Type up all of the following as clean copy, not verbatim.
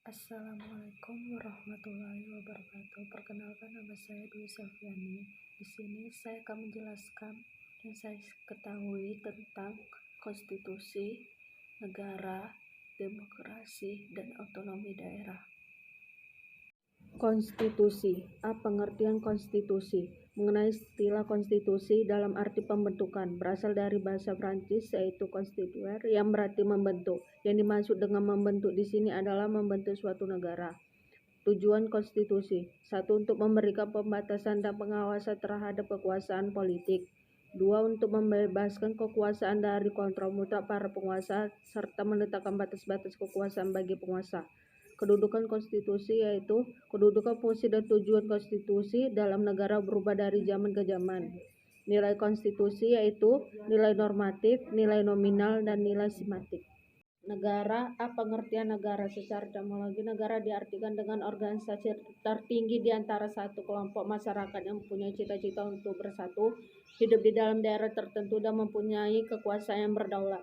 Assalamualaikum warahmatullahi wabarakatuh. Perkenalkan, nama saya Dwi Selviani. Di sini saya akan menjelaskan yang saya ketahui tentang konstitusi negara, demokrasi, dan otonomi daerah. Konstitusi. Apa pengertian konstitusi? Mengenai istilah konstitusi dalam arti pembentukan, berasal dari bahasa Prancis yaitu constituer yang berarti membentuk. Yang dimaksud dengan membentuk di sini adalah membentuk suatu negara. Tujuan konstitusi: 1. Untuk memberikan pembatasan dan pengawasan terhadap kekuasaan politik. 2. Untuk membebaskan kekuasaan dari kontrol mutlak para penguasa serta menetapkan batas-batas kekuasaan bagi penguasa. Kedudukan konstitusi yaitu kedudukan, fungsi, dan tujuan konstitusi dalam negara berubah dari zaman ke zaman. Nilai konstitusi yaitu nilai normatif, nilai nominal, dan nilai simatik. Negara. Apa pengertian negara? Secara etimologi, negara diartikan dengan organisasi tertinggi di antara satu kelompok masyarakat yang mempunyai cita-cita untuk bersatu, hidup di dalam daerah tertentu, dan mempunyai kekuasaan yang berdaulat.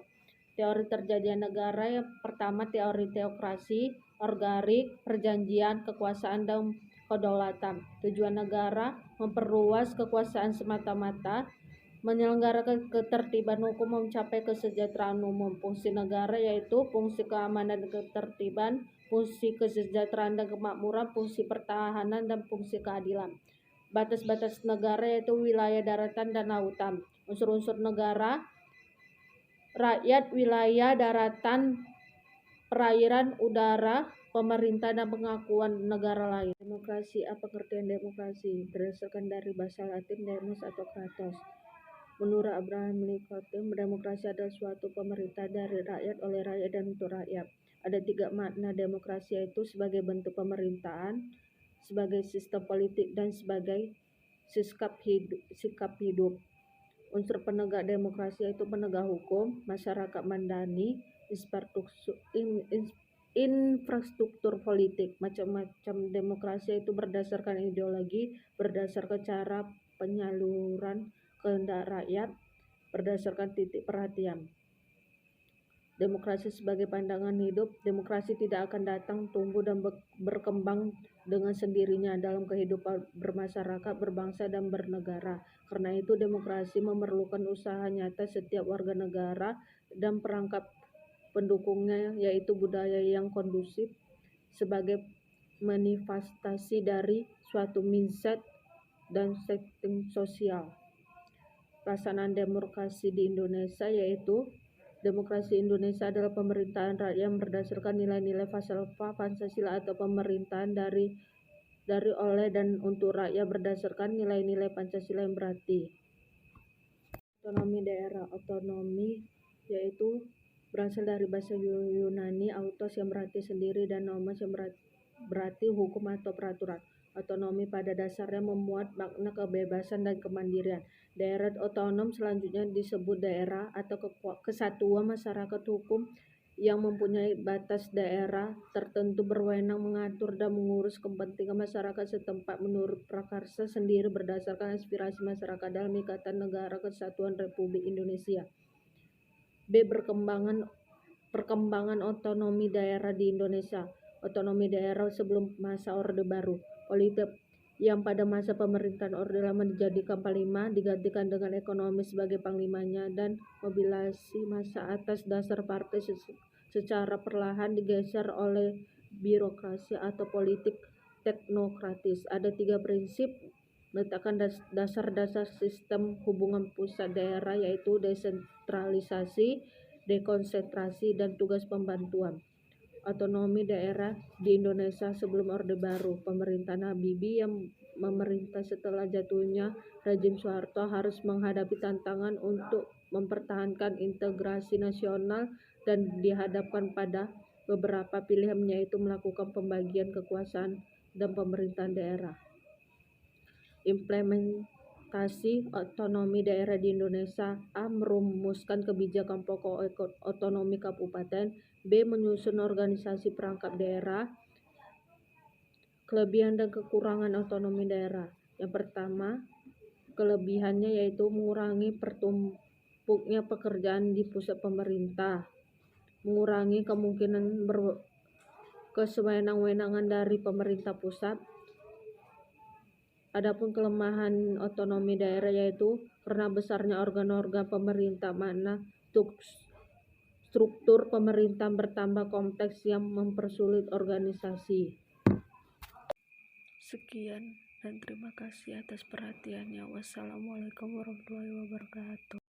Teori terjadinya negara yang pertama, teori teokrasi, organik, perjanjian, kekuasaan, dan kedaulatan. Tujuan negara: memperluas kekuasaan semata-mata, menyelenggarakan ketertiban hukum, mencapai kesejahteraan umum. Fungsi negara yaitu fungsi keamanan dan ketertiban, fungsi kesejahteraan dan kemakmuran, fungsi pertahanan, dan fungsi keadilan. Batas-batas negara yaitu wilayah daratan dan lautan. Unsur-unsur negara: rakyat, wilayah daratan, perairan, udara, pemerintah, dan pengakuan negara lain. Demokrasi. Apa pengertian demokrasi? Berdasarkan dari bahasa Latin demos atau kratos. Menurut Abraham Lincoln, demokrasi adalah suatu pemerintah dari rakyat, oleh rakyat, dan untuk rakyat. Ada 3 makna demokrasi, yaitu sebagai bentuk pemerintahan, sebagai sistem politik, dan sebagai sikap hidup. Unsur penegak demokrasi yaitu penegak hukum, masyarakat madani, infrastruktur politik. Macam-macam demokrasi itu berdasarkan ideologi, berdasarkan cara penyaluran kehendak rakyat, berdasarkan titik perhatian. Demokrasi sebagai pandangan hidup. Demokrasi tidak akan datang, tumbuh, dan berkembang dengan sendirinya dalam kehidupan bermasyarakat, berbangsa, dan bernegara. Karena itu demokrasi memerlukan usaha nyata setiap warga negara dan perangkat pendukungnya, yaitu budaya yang kondusif sebagai manifestasi dari suatu mindset dan setting sosial. Pelaksanaan demokrasi di Indonesia yaitu demokrasi Indonesia adalah pemerintahan rakyat yang berdasarkan nilai-nilai falsafah Pancasila atau pemerintahan dari oleh dan untuk rakyat berdasarkan nilai-nilai Pancasila yang berarti. Otonomi daerah. Otonomi yaitu berasal dari bahasa Yunani autos yang berarti sendiri dan nomos yang berarti hukum atau peraturan. Otonomi pada dasarnya memuat makna kebebasan dan kemandirian. Daerah otonom selanjutnya disebut daerah atau kesatuan masyarakat hukum yang mempunyai batas daerah tertentu, berwenang mengatur dan mengurus kepentingan masyarakat setempat menurut prakarsa sendiri berdasarkan aspirasi masyarakat dalam Ikatan Negara Kesatuan Republik Indonesia. B. Perkembangan otonomi daerah di Indonesia. Otonomi daerah sebelum masa Orde Baru. Politik yang pada masa pemerintahan Orde Lama dijadikan panglima, digantikan dengan ekonomi sebagai panglimanya, dan mobilisasi massa atas dasar partai secara perlahan digeser oleh birokrasi atau politik teknokratis. Ada 3 prinsip meletakkan dasar-dasar sistem hubungan pusat daerah, yaitu desentralisasi, dekonsentrasi, dan tugas pembantuan. Otonomi daerah di Indonesia sebelum Orde Baru. Pemerintahan Habibie yang memerintah setelah jatuhnya rezim Soeharto harus menghadapi tantangan untuk mempertahankan integrasi nasional dan dihadapkan pada beberapa pilihan, yaitu melakukan pembagian kekuasaan dan pemerintahan daerah. Implementasi otonomi daerah di Indonesia. A. Merumuskan kebijakan pokok otonomi kabupaten. B. Menyusun organisasi perangkat daerah. Kelebihan dan kekurangan otonomi daerah. Yang pertama, kelebihannya yaitu mengurangi pertumpuknya pekerjaan di pusat pemerintah, mengurangi kemungkinan kesewenang-wenangan dari pemerintah pusat. Adapun kelemahan otonomi daerah yaitu karena besarnya organ-organ pemerintah, mana struktur pemerintah bertambah kompleks yang mempersulit organisasi. Sekian dan terima kasih atas perhatiannya. Wassalamualaikum warahmatullahi wabarakatuh.